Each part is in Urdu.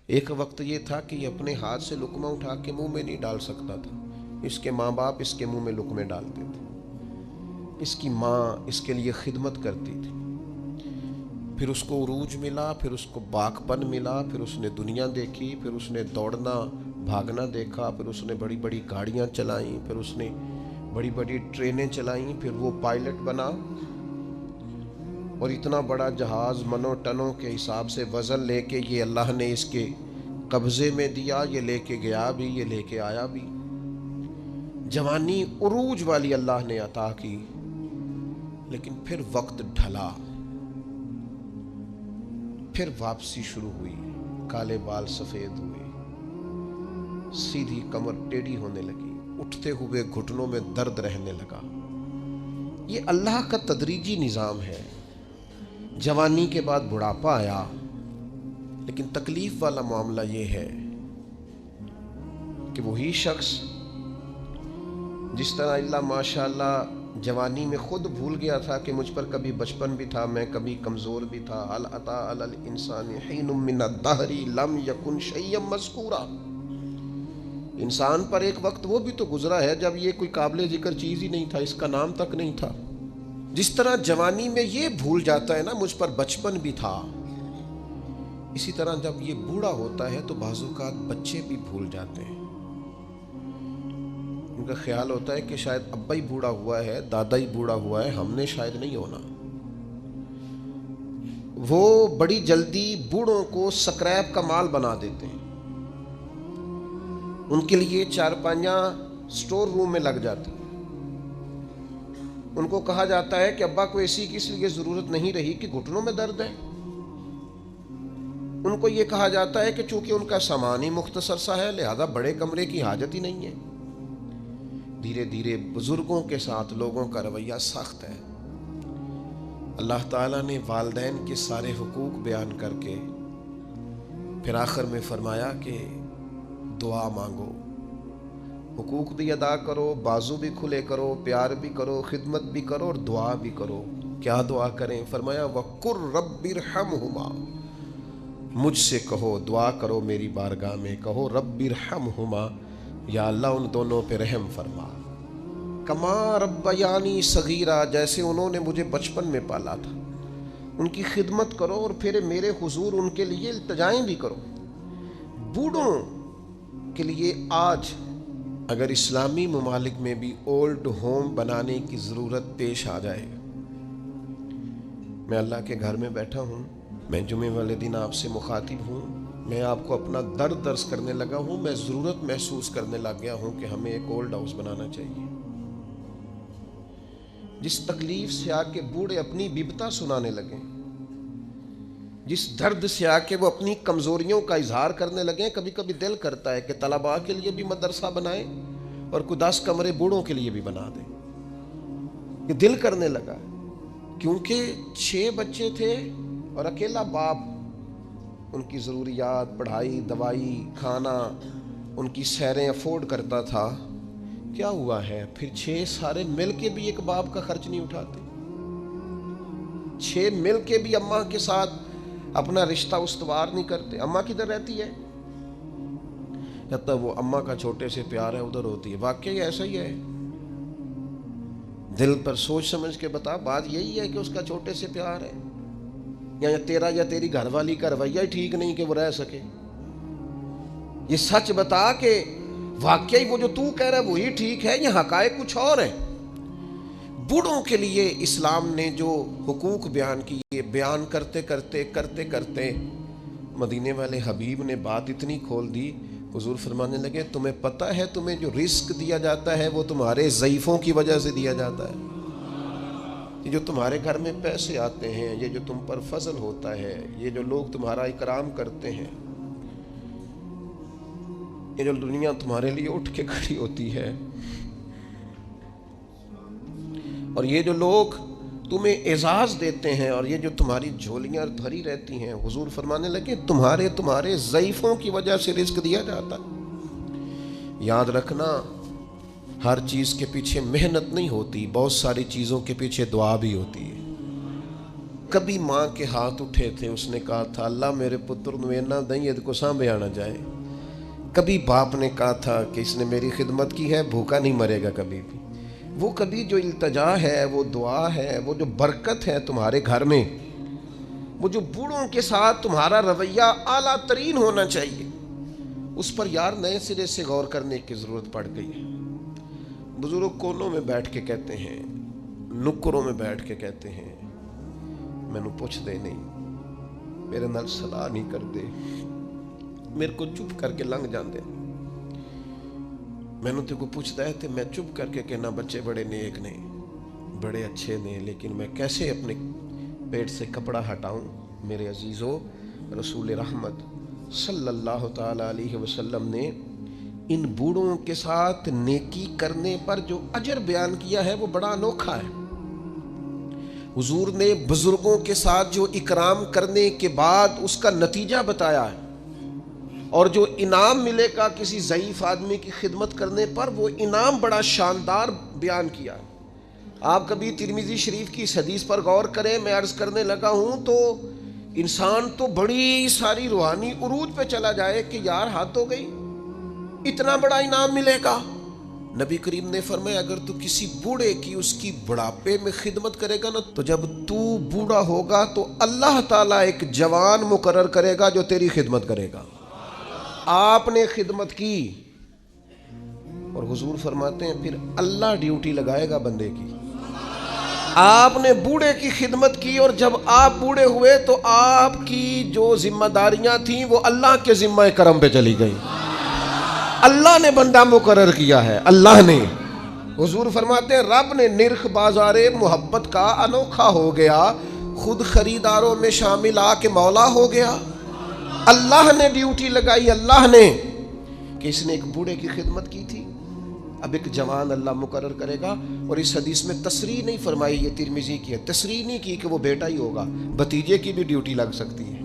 ایک وقت یہ تھا کہ یہ اپنے ہاتھ سے لقمہ اٹھا کے منہ میں نہیں ڈال سکتا تھا، اس کے ماں باپ اس کے منہ میں لقمے ڈالتے تھے، اس کی ماں اس کے لیے خدمت کرتی تھی، پھر اس کو عروج ملا، پھر اس کو باغپن ملا، پھر اس نے دنیا دیکھی، پھر اس نے دوڑنا بھاگنا دیکھا، پھر اس نے بڑی بڑی گاڑیاں چلائیں، پھر اس نے بڑی بڑی ٹرینیں چلائیں، پھر وہ پائلٹ بنا، اور اتنا بڑا جہاز منو ٹنوں کے حساب سے وزن لے کے یہ اللہ نے اس کے قبضے میں دیا، یہ لے کے گیا بھی، یہ لے کے آیا بھی، جوانی عروج والی اللہ نے عطا کی۔ لیکن پھر وقت ڈھلا، پھر واپسی شروع ہوئی، کالے بال سفید ہوئے، سیدھی کمر ٹیڑھی ہونے لگی، اٹھتے ہوئے گھٹنوں میں درد رہنے لگا۔ یہ اللہ کا تدریجی نظام ہے۔ جوانی کے بعد بڑھاپا آیا، لیکن تکلیف والا معاملہ یہ ہے کہ وہی شخص جس طرح اللہ ماشاء اللہ جوانی میں خود بھول گیا تھا کہ مجھ پر کبھی بچپن بھی تھا، میں کبھی کمزور بھی تھا، هل اتى على الانسان حين من الدهر لم يكن شيئا مذكورا، انسان پر ایک وقت وہ بھی تو گزرا ہے جب یہ کوئی قابل ذکر چیز ہی نہیں تھا، اس کا نام تک نہیں تھا۔ جس طرح جوانی میں یہ بھول جاتا ہے نا مجھ پر بچپن بھی تھا، اسی طرح جب یہ بوڑھا ہوتا ہے تو بعض اوقات بچے بھی بھول جاتے ہیں۔ ان کا خیال ہوتا ہے کہ شاید ابا ہی بوڑھا ہوا ہے، دادا ہی بوڑھا ہوا ہے، ہم نے شاید نہیں ہونا۔ وہ بڑی جلدی بوڑھوں کو سکریپ کا مال بنا دیتے ہیں، ان کے لیے چارپائیاں سٹور روم میں لگ جاتی ہیں۔ ان کو کہا جاتا ہے کہ ابا کو اے سی کی اس لیے ضرورت نہیں رہی کہ گھٹنوں میں درد ہے۔ ان کو یہ کہا جاتا ہے کہ چونکہ ان کا سامان ہی مختصر سا ہے لہذا بڑے کمرے کی حاجت ہی نہیں ہے۔ دھیرے دھیرے بزرگوں کے ساتھ لوگوں کا رویہ سخت ہے۔ اللہ تعالیٰ نے والدین کے سارے حقوق بیان کر کے پھر آخر میں فرمایا کہ دعا مانگو، حقوق بھی ادا کرو، بازو بھی کھلے کرو، پیار بھی کرو، خدمت بھی کرو اور دعا بھی کرو۔ کیا دعا کریں؟ فرمایا وَقُلْ رَبِّ ارْحَمْهُمَا، مجھ سے کہو، دعا کرو میری بارگاہ میں، کہو رب ارحمہما، یا اللہ ان دونوں پہ رحم فرما، کما ربیانی صغیرہ، جیسے انہوں نے مجھے بچپن میں پالا تھا۔ ان کی خدمت کرو اور پھر میرے حضور ان کے لیے التجائیں بھی کرو۔ بوڑھوں کے لیے آج اگر اسلامی ممالک میں بھی اولڈ ہوم بنانے کی ضرورت پیش آ جائے، میں اللہ کے گھر میں بیٹھا ہوں، میں جمعے والے دن آپ سے مخاطب ہوں، میں آپ کو اپنا درد درس کرنے لگا ہوں، میں ضرورت محسوس کرنے لگ گیا ہوں کہ ہمیں ایک اولڈ ہاؤس بنانا چاہیے، جس تکلیف سے آ کے بوڑھے اپنی ببتا سنانے لگیں، جس درد سے آ کے وہ اپنی کمزوریوں کا اظہار کرنے لگیں۔ کبھی کبھی دل کرتا ہے کہ طلباء کے لیے بھی مدرسہ بنائیں اور کوئی 10 کمرے بوڑھوں کے لیے بھی بنا دیں۔ یہ دل کرنے لگا کیونکہ 6 بچے تھے اور اکیلا باپ ان کی ضروریات، پڑھائی، دوائی، کھانا، ان کی سیریں افورڈ کرتا تھا۔ کیا ہوا ہے پھر 6 سارے مل کے بھی ایک باپ کا خرچ نہیں اٹھاتے، 6 مل کے بھی اماں کے ساتھ اپنا رشتہ استوار نہیں کرتے۔ اماں کدھر رہتی ہے؟ جب تک وہ اماں کا چھوٹے سے پیار ہے ادھر ہوتی ہے۔ واقعی ایسا ہی ہے، دل پر سوچ سمجھ کے بتا، بات یہی ہے کہ اس کا چھوٹے سے پیار ہے، یا تیرا یا تیری گھر والی کا رویہ ہی ٹھیک نہیں کہ وہ رہ سکے؟ یہ سچ بتا کہ واقعی وہ جو تو کہہ رہا ہے وہی ٹھیک ہے یا حقائق کچھ اور ہیں؟ بوڑھوں کے لیے اسلام نے جو حقوق بیان کیے، بیان کرتے کرتے مدینے والے حبیب نے بات اتنی کھول دی، حضور فرمانے لگے تمہیں پتہ ہے تمہیں جو رزق دیا جاتا ہے وہ تمہارے ضعیفوں کی وجہ سے دیا جاتا ہے۔ یہ جو تمہارے گھر میں پیسے آتے ہیں، یہ جو تم پر فضل ہوتا ہے، یہ جو لوگ تمہارا اکرام کرتے ہیں، یہ جو دنیا تمہارے لیے اٹھ کے کھڑی ہوتی ہے، اور یہ جو لوگ تمہیں اعزاز دیتے ہیں، اور یہ جو تمہاری جھولیاں بھری رہتی ہیں، حضور فرمانے لگے تمہارے ضعیفوں کی وجہ سے رزق دیا جاتا ہے۔ یاد رکھنا ہر چیز کے پیچھے محنت نہیں ہوتی، بہت ساری چیزوں کے پیچھے دعا بھی ہوتی ہے۔ کبھی ماں کے ہاتھ اٹھے تھے، اس نے کہا تھا اللہ میرے پتر نو اینا دیں یہ کو سانبھے آنا جائے۔ کبھی باپ نے کہا تھا کہ اس نے میری خدمت کی ہے، بھوکا نہیں مرے گا کبھی بھی۔ وہ کبھی جو التجا ہے، وہ دعا ہے، وہ جو برکت ہے تمہارے گھر میں، وہ جو بوڑھوں کے ساتھ تمہارا رویہ اعلیٰ ترین ہونا چاہیے، اس پر یار نئے سرے سے غور کرنے کی ضرورت پڑ گئی ہے۔ بزرگ کونوں میں بیٹھ کے کہتے ہیں، نکروں میں بیٹھ کے کہتے ہیں مینوں پوچھ دے نہیں، میرے نال صلاح نہیں کر دے، میرے کو چپ کر کے لنگ جاندے، مینوں تے کو پوچھتا ہے تے میں چپ کر کے کہنا بچے بڑے نیک نے، بڑے اچھے نے، لیکن میں کیسے اپنے پیٹ سے کپڑا ہٹاؤں؟ میرے عزیزو، رسول رحمت صلی اللہ تعالی علیہ وسلم نے ان بوڑھوں کے ساتھ نیکی کرنے پر جو اجر بیان کیا ہے وہ بڑا انوکھا ہے۔ حضور نے بزرگوں کے ساتھ جو اکرام کرنے کے بعد اس کا نتیجہ بتایا ہے، اور جو انعام ملے گا کسی ضعیف آدمی کی خدمت کرنے پر، وہ انعام بڑا شاندار بیان کیا ہے۔ آپ کبھی ترمذی شریف کی اس حدیث پر غور کریں، میں عرض کرنے لگا ہوں تو انسان تو بڑی ساری روحانی عروج پہ چلا جائے کہ یار حد ہو گئی، اتنا بڑا انعام ملے گا۔ نبی کریم نے فرمایا اگر تو کسی بوڑھے کی اس کی بڑھاپے میں خدمت کرے گا نا، تو جب تو بوڑھا ہوگا تو اللہ تعالیٰ ایک جوان مقرر کرے گا جو تیری خدمت کرے گا۔ آپ نے خدمت کی، اور حضور فرماتے ہیں پھر اللہ ڈیوٹی لگائے گا بندے کی۔ آپ نے بوڑھے کی خدمت کی، اور جب آپ بوڑھے ہوئے تو آپ کی جو ذمہ داریاں تھیں وہ اللہ کے ذمہ کرم پہ چلی گئی۔ اللہ نے بندہ مقرر کیا ہے، اللہ نے۔ حضور فرماتے ہیں رب نے نرخ بازار محبت کا انوکھا ہو گیا، خود خریداروں میں شامل آ کے مولا ہو گیا۔ اللہ نے ڈیوٹی لگائی، اللہ نے، کہ اس نے ایک بوڑھے کی خدمت کی تھی، اب ایک جوان اللہ مقرر کرے گا۔ اور اس حدیث میں تصریح نہیں فرمائی، یہ ترمذی کی ہے، تصریح نہیں کی کہ وہ بیٹا ہی ہوگا، بھتیجے کی بھی ڈیوٹی لگ سکتی ہے،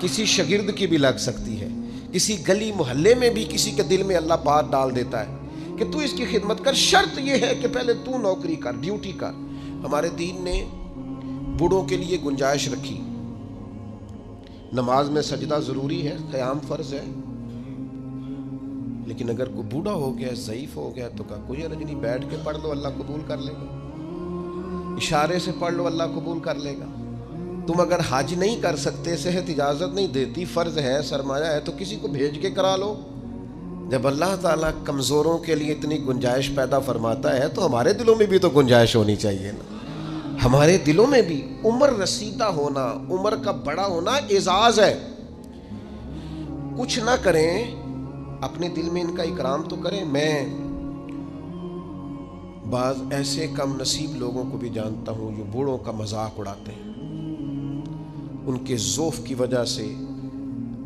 کسی شاگرد کی بھی لگ سکتی ہے، کسی گلی محلے میں بھی کسی کے دل میں اللہ بات ڈال دیتا ہے کہ تو اس کی خدمت کر، شرط یہ ہے کہ پہلے تو نوکری کر، ڈیوٹی کر۔ ہمارے دین نے بوڑھوں کے لیے گنجائش رکھی، نماز میں سجدہ ضروری ہے، قیام فرض ہے، لیکن اگر کوئی بوڑھا ہو گیا، ضعیف ہو گیا تو کہا کوئی حرج نہیں، بیٹھ کے پڑھ لو اللہ قبول کر لے گا، اشارے سے پڑھ لو اللہ قبول کر لے گا۔ تم اگر حج نہیں کر سکتے، صحت اجازت نہیں دیتی، فرض ہے، سرمایہ ہے، تو کسی کو بھیج کے کرا لو۔ جب اللہ تعالیٰ کمزوروں کے لیے اتنی گنجائش پیدا فرماتا ہے تو ہمارے دلوں میں بھی تو گنجائش ہونی چاہیے نا۔ ہمارے دلوں میں بھی عمر رسیدہ ہونا، عمر کا بڑا ہونا اعزاز ہے۔ کچھ نہ کریں، اپنے دل میں ان کا اکرام تو کریں۔ میں بعض ایسے کم نصیب لوگوں کو بھی جانتا ہوں جو بوڑھوں کا مذاق اڑاتے ہیں، ان کے ذوف کی وجہ سے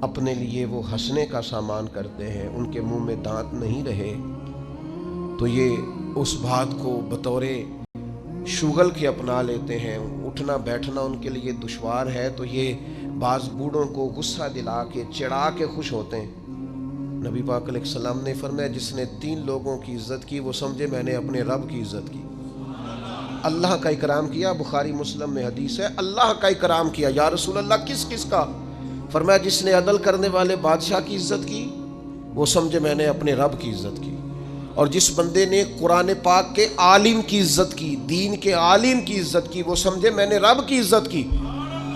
اپنے لیے وہ ہنسنے کا سامان کرتے ہیں، ان کے منہ میں دانت نہیں رہے تو یہ اس بات کو بطور شغل کے اپنا لیتے ہیں، اٹھنا بیٹھنا ان کے لیے دشوار ہے، تو یہ بعض بوڑھوں کو غصہ دلا کے چڑھا کے خوش ہوتے ہیں۔ نبی پاک علیہ السلام نے فرمایا جس نے 3 لوگوں کی عزت کی وہ سمجھے میں نے اپنے رب کی عزت کی۔ اللہ کا اکرام کیا، بخاری مسلم میں حدیث ہے، اللہ کا اکرام کیا۔ یا رسول اللہ کس کس کا؟ فرمایا جس نے عدل کرنے والے بادشاہ کی عزت کی وہ سمجھے میں نے اپنے رب کی عزت کی، اور جس بندے نے قرآن پاک کے عالم کی عزت کی، دین کے عالم کی عزت کی، وہ سمجھے میں نے رب کی عزت کی،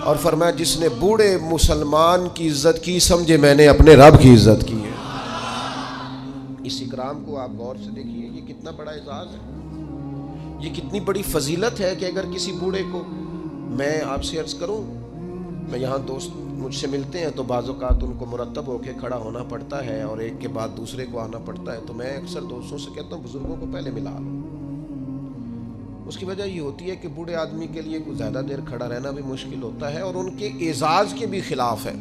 اور فرمایا جس نے بوڑھے مسلمان کی عزت کی سمجھے میں نے اپنے رب کی عزت کی ہے۔ اس اکرام کو آپ غور سے دیکھیے، یہ کتنا بڑا اعزاز ہے، یہ کتنی بڑی فضیلت ہے کہ اگر کسی بوڑھے کو، میں آپ سے عرض کروں، میں یہاں دوست مجھ سے ملتے ہیں تو بعض اوقات ان کو مرتب ہو کے کھڑا ہونا پڑتا ہے اور ایک کے بعد دوسرے کو آنا پڑتا ہے، تو میں اکثر دوستوں سے کہتا ہوں بزرگوں کو پہلے ملا لو۔ اس کی وجہ یہ ہوتی ہے کہ بوڑھے آدمی کے لیے کچھ زیادہ دیر کھڑا رہنا بھی مشکل ہوتا ہے، اور ان کے اعزاز کے بھی خلاف ہے،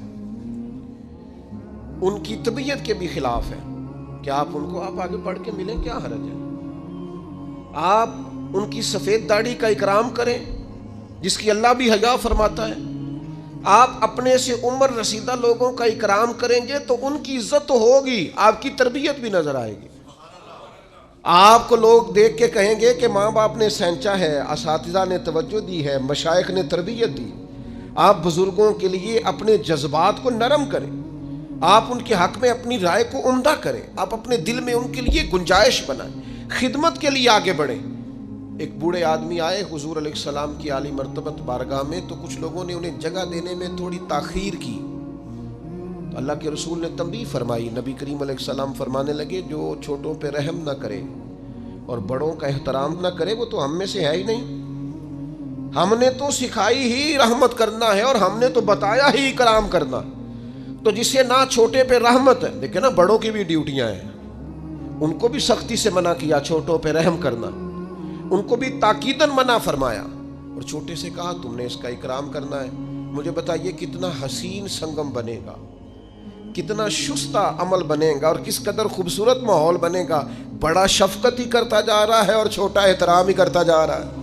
ان کی طبیعت کے بھی خلاف ہے کہ آپ ان کو آپ آگے بڑھ کے ملیں، کیا حرج ہے؟ آپ ان کی سفید داڑھی کا اکرام کریں جس کی اللہ بھی حیا فرماتا ہے۔ آپ اپنے سے عمر رسیدہ لوگوں کا اکرام کریں گے تو ان کی عزت تو ہوگی، آپ کی تربیت بھی نظر آئے گی۔ آپ کو لوگ دیکھ کے کہیں گے کہ ماں باپ نے سینچا ہے، اساتذہ نے توجہ دی ہے، مشائخ نے تربیت دی، آپ بزرگوں کے لیے اپنے جذبات کو نرم کریں، آپ ان کے حق میں اپنی رائے کو عمدہ کریں، آپ اپنے دل میں ان کے لیے گنجائش بنائیں، خدمت کے لیے آگے بڑھیں۔ ایک بوڑھے آدمی آئے حضور علیہ السلام کی عالی مرتبت بارگاہ میں، تو کچھ لوگوں نے انہیں جگہ دینے میں تھوڑی تاخیر کی، تو اللہ کے رسول نے تنبیہ فرمائی۔ نبی کریم علیہ السلام فرمانے لگے جو چھوٹوں پہ رحم نہ کرے اور بڑوں کا احترام نہ کرے وہ تو ہم میں سے ہے ہی نہیں۔ ہم نے تو سکھائی ہی رحمت کرنا ہے اور ہم نے تو بتایا ہی اکرام کرنا، تو جسے نہ چھوٹے پہ رحمت ہے، دیکھیں نا بڑوں کی بھی ڈیوٹیاں ہیں، ان کو بھی سختی سے منع کیا چھوٹوں پہ رحم کرنا، ان کو بھی تاکیداً منع فرمایا، اور چھوٹے سے کہا تم نے اس کا اکرام کرنا ہے۔ مجھے بتائیے کتنا حسین سنگم بنے گا، کتنا شستہ عمل بنے گا، اور کس قدر خوبصورت ماحول بنے گا۔ بڑا شفقت ہی کرتا جا رہا ہے اور چھوٹا احترام ہی کرتا جا رہا ہے۔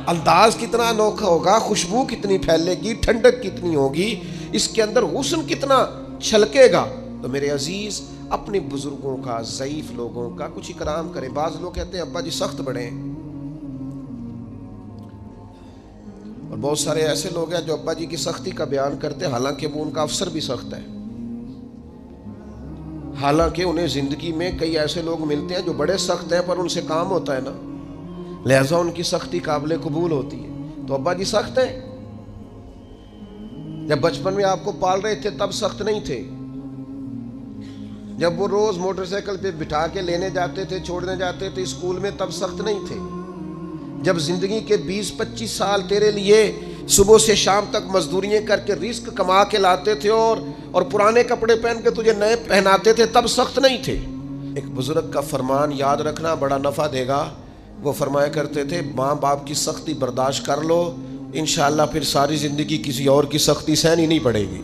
انداز کتنا انوکھا ہوگا، خوشبو کتنی پھیلے گی، ٹھنڈک کتنی ہوگی، اس کے اندر حسن کتنا چھلکے گا۔ تو میرے عزیز اپنے بزرگوں کا، ضعیف لوگوں کا کچھ اکرام کریں۔ بعض لوگ کہتے ہیں ابا جی سخت بڑے ہیں، اور بہت سارے ایسے لوگ ہیں جو ابا جی کی سختی کا بیان کرتے ہیں، حالانکہ وہ ان کا افسر بھی سخت ہے، حالانکہ انہیں زندگی میں کئی ایسے لوگ ملتے ہیں جو بڑے سخت ہیں پر ان سے کام ہوتا ہے نا، لہذا ان کی سختی قابل قبول ہوتی ہے۔ تو ابا جی سخت ہیں، جب بچپن میں آپ کو پال رہے تھے تب سخت نہیں تھے، جب وہ روز موٹر سائیکل پہ بٹھا کے لینے جاتے تھے، چھوڑنے جاتے تھے اسکول میں، تب سخت نہیں تھے، جب زندگی کے 20-25 سال تیرے لیے صبح سے شام تک مزدوریاں کر کے رزق کما کے لاتے تھے اور پرانے کپڑے پہن کے تجھے نئے پہناتے تھے، تب سخت نہیں تھے۔ ایک بزرگ کا فرمان یاد رکھنا، بڑا نفع دے گا۔ وہ فرمایا کرتے تھے ماں باپ کی سختی برداشت کر لو، انشاءاللہ پھر ساری زندگی کسی اور کی سختی سہنی نہیں پڑے گی،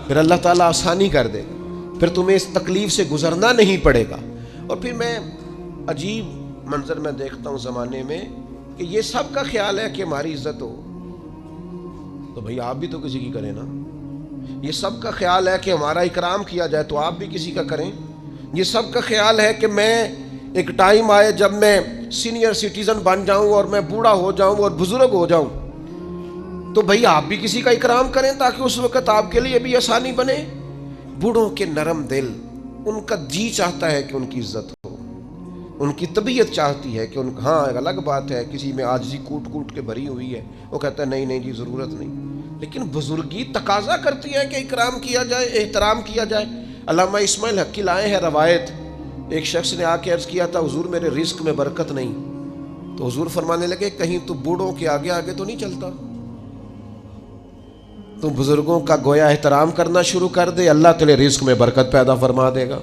پھر اللہ تعالیٰ آسانی کر دے گا، پھر تمہیں اس تکلیف سے گزرنا نہیں پڑے گا۔ اور پھر میں عجیب منظر میں دیکھتا ہوں زمانے میں کہ یہ سب کا خیال ہے کہ ہماری عزت ہو، تو بھئی آپ بھی تو کسی کی کریں نا۔ یہ سب کا خیال ہے کہ ہمارا اکرام کیا جائے تو آپ بھی کسی کا کریں۔ یہ سب کا خیال ہے کہ میں ایک ٹائم آئے جب میں سینئر سٹیزن بن جاؤں اور میں بوڑھا ہو جاؤں اور بزرگ ہو جاؤں، تو بھئی آپ بھی کسی کا اکرام کریں تاکہ اس وقت آپ کے لیے بھی آسانی بنے۔ بوڑھوں کے نرم دل، ان کا جی چاہتا ہے کہ ان کی عزت ہو، ان کی طبیعت چاہتی ہے کہ ہاں ایک الگ بات ہے کسی میں عاجزی کوٹ کوٹ کے بھری ہوئی ہے، وہ کہتا ہے نہیں نہیں جی ضرورت نہیں، لیکن بزرگی تقاضا کرتی ہے کہ اکرام کیا جائے، احترام کیا جائے۔ علامہ اسماعیل حقی لائے ہیں روایت، ایک شخص نے آ کے عرض کیا تھا حضور میرے رزق میں برکت نہیں، تو حضور فرمانے لگے کہیں تو بوڑھوں کے آگے آگے تو نہیں چلتا، تو بزرگوں کا گویا احترام کرنا شروع کر دے، اللہ تیرے رزق میں برکت پیدا فرما دے گا۔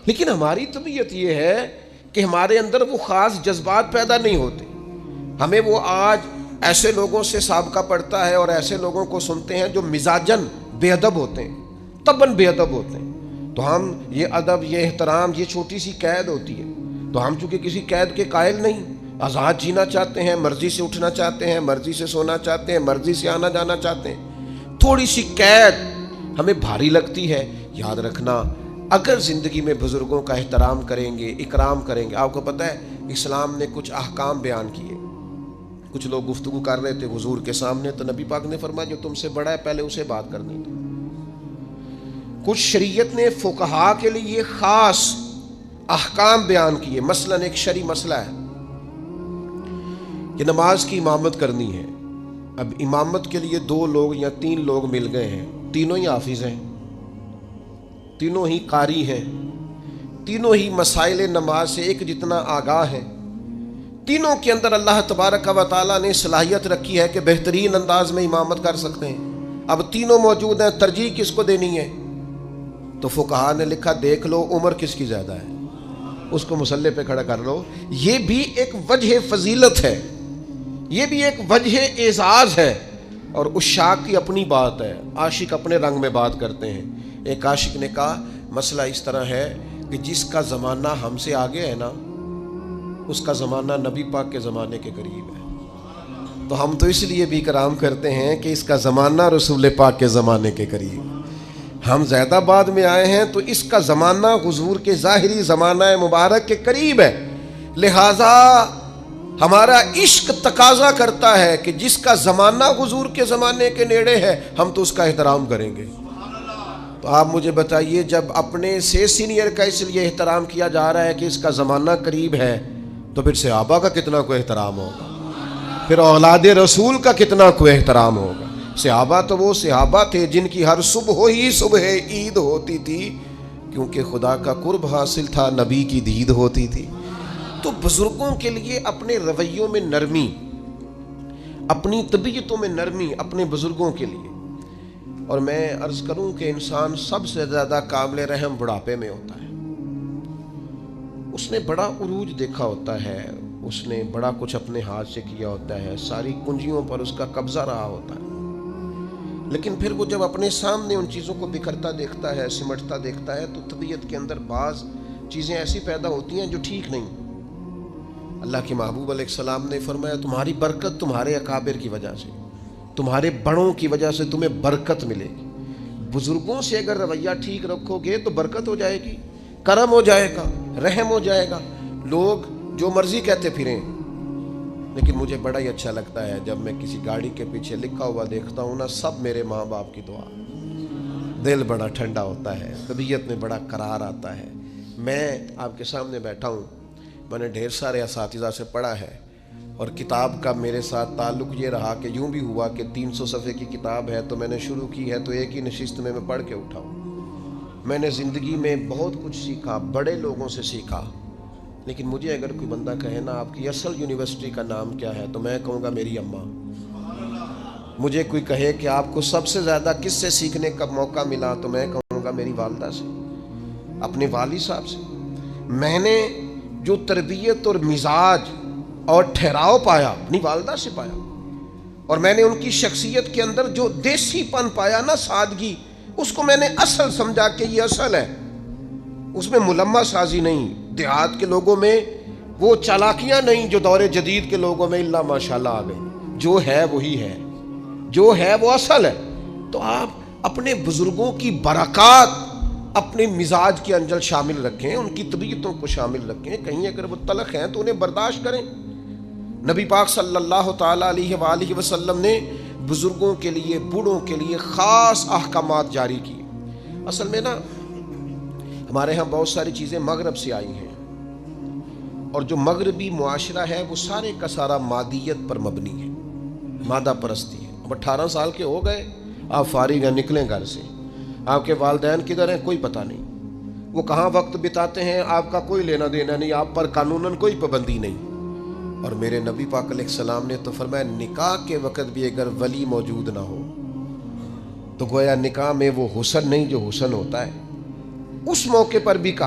لیکن ہماری طبیعت یہ ہے کہ ہمارے اندر وہ خاص جذبات پیدا نہیں ہوتے، ہمیں وہ آج ایسے لوگوں سے سابقہ پڑتا ہے اور ایسے لوگوں کو سنتے ہیں جو مزاجن بے ادب ہوتے ہیں، طبعاً بے ادب ہوتے ہیں، تو ہم یہ ادب، یہ احترام، یہ چھوٹی سی قید ہوتی ہے، تو ہم چونکہ کسی قید کے قائل نہیں، آزاد جینا چاہتے ہیں، مرضی سے اٹھنا چاہتے ہیں، مرضی سے سونا چاہتے ہیں، مرضی سے آنا جانا چاہتے ہیں، تھوڑی سی قید ہمیں بھاری لگتی ہے۔ یاد رکھنا اگر زندگی میں بزرگوں کا احترام کریں گے، اکرام کریں گے، آپ کو پتہ ہے اسلام نے کچھ احکام بیان کیے، کچھ لوگ گفتگو کر رہے تھے حضور کے سامنے، تو نبی پاک نے فرمایا جو تم سے بڑا ہے پہلے اسے بات کرنی دو۔ کچھ شریعت نے فقہا کے لیے خاص احکام بیان کیے، مثلا ایک شرعی مسئلہ ہے کہ نماز کی امامت کرنی ہے، اب امامت کے لیے 2 لوگ یا 3 لوگ مل گئے ہیں، تینوں ہی حافظ ہیں، تینوں ہی قاری ہیں، تینوں ہی مسائل نماز سے ایک جتنا آگاہ ہیں، تینوں کے اندر اللہ تبارک و تعالیٰ نے صلاحیت رکھی ہے کہ بہترین انداز میں امامت کر سکتے ہیں، اب تینوں موجود ہیں، ترجیح کس کو دینی ہے؟ تو فقہا نے لکھا دیکھ لو عمر کس کی زیادہ ہے، اس کو مصلی پہ کھڑا کر لو۔ یہ بھی ایک وجہ فضیلت ہے، یہ بھی ایک وجہ اعزاز ہے، اور عشاق کی اپنی بات ہے، عاشق اپنے رنگ میں بات کرتے ہیں۔ ایک عاشق نے کہا مسئلہ اس طرح ہے کہ جس کا زمانہ ہم سے آگے ہے نا، اس کا زمانہ نبی پاک کے زمانے کے قریب ہے، تو ہم تو اس لیے بھی کرام کرتے ہیں کہ اس کا زمانہ رسول پاک کے زمانے کے قریب، ہم زیادہ بعد میں آئے ہیں تو اس کا زمانہ حضور کے ظاہری زمانہ مبارک کے قریب ہے، لہٰذا ہمارا عشق تقاضا کرتا ہے کہ جس کا زمانہ حضور کے زمانے کے نیڑے ہے ہم تو اس کا احترام کریں گے۔ تو آپ مجھے بتائیے، جب اپنے سے سینئر کا اس لیے احترام کیا جا رہا ہے کہ اس کا زمانہ قریب ہے، تو پھر صحابہ کا کتنا کوئی احترام ہوگا، پھر اولاد رسول کا کتنا کوئی احترام ہوگا۔ صحابہ تو وہ صحابہ تھے جن کی ہر صبح ہی صبح عید ہوتی تھی، کیونکہ خدا کا قرب حاصل تھا، نبی کی دید ہوتی تھی۔ تو بزرگوں کے لیے اپنے رویوں میں نرمی، اپنی طبیعتوں میں نرمی اپنے بزرگوں کے لیے۔ اور میں عرض کروں کہ انسان سب سے زیادہ قابل رحم بڑھاپے میں ہوتا ہے۔ اس نے بڑا عروج دیکھا ہوتا ہے، اس نے بڑا کچھ اپنے ہاتھ سے کیا ہوتا ہے، ساری کنجیوں پر اس کا قبضہ رہا ہوتا ہے، لیکن پھر وہ جب اپنے سامنے ان چیزوں کو بکھرتا دیکھتا ہے، سمٹتا دیکھتا ہے، تو طبیعت کے اندر بعض چیزیں ایسی پیدا ہوتی ہیں جو ٹھیک نہیں۔ اللہ کے محبوب علیہ السلام نے فرمایا تمہاری برکت تمہارے اکابر کی وجہ سے، تمہارے بڑوں کی وجہ سے تمہیں برکت ملے گی۔ بزرگوں سے اگر رویہ ٹھیک رکھو گے تو برکت ہو جائے گی، کرم ہو جائے گا، رحم ہو جائے گا۔ لوگ جو مرضی کہتے پھریں، لیکن مجھے بڑا ہی اچھا لگتا ہے جب میں کسی گاڑی کے پیچھے لکھا ہوا دیکھتا ہوں نا، سب میرے ماں باپ کی دعا، دل بڑا ٹھنڈا ہوتا ہے، طبیعت میں بڑا قرار آتا ہے۔ میں آپ کے سامنے بیٹھا ہوں، میں نے ڈھیر سارے اساتذہ سے پڑھا ہے، اور کتاب کا میرے ساتھ تعلق یہ رہا کہ یوں بھی ہوا کہ 300 صفحے کی کتاب ہے تو میں نے شروع کی ہے تو ایک ہی نشست میں پڑھ کے اٹھا ہوں۔ میں نے زندگی میں بہت کچھ سیکھا، بڑے لوگوں سے سیکھا، لیکن مجھے اگر کوئی بندہ کہے نا آپ کی اصل یونیورسٹی کا نام کیا ہے، تو میں کہوں گا میری اماں۔ مجھے کوئی کہے کہ آپ کو سب سے زیادہ کس سے سیکھنے کا موقع ملا، تو میں کہوں گا میری والدہ سے، اپنے والد صاحب سے۔ میں نے جو تربیت اور مزاج اور ٹھہراؤ پایا اپنی والدہ سے پایا، اور میں نے ان کی شخصیت کے اندر جو دیسی پن پایا نا، سادگی، اس کو میں نے اصل سمجھا کہ یہ اصل ہے، اس میں ملمہ سازی نہیں، دیہات کے لوگوں میں وہ چالاکیاں نہیں جو دور جدید کے لوگوں میں اللہ ماشاءاللہ آ گئی۔ جو ہے وہی ہے، جو ہے وہ اصل ہے۔ تو آپ اپنے بزرگوں کی برکات اپنے مزاج کے اندر شامل رکھیں، ان کی طبیعتوں کو شامل رکھیں، کہیں اگر وہ تلخ ہیں تو انہیں برداشت کریں۔ نبی پاک صلی اللہ تعالیٰ علیہ وآلہ وسلم نے بزرگوں کے لیے، بوڑھوں کے لیے خاص احکامات جاری کیے۔ اصل میں نا ہمارے ہاں بہت ساری چیزیں مغرب سے آئی ہیں، اور جو مغربی معاشرہ ہے وہ سارے کا سارا مادیت پر مبنی ہے، مادہ پرستی ہے۔ اب 18 سال کے ہو گئے، آپ فارغ ہیں، نکلیں گھر سے، آپ کے والدین کدھر ہیں کوئی پتہ نہیں، وہ کہاں وقت بتاتے ہیں آپ کا کوئی لینا دینا نہیں، آپ پر قانوناً کوئی پابندی نہیں۔ اور میرے نبی پاک علیہ السلام نے تو فرمایا نکاح کے وقت بھی اگر ولی موجود نہ ہو تو گویا نکاح میں وہ حسن نہیں جو حسن ہوتا ہے۔ اس موقع پر بھی کہا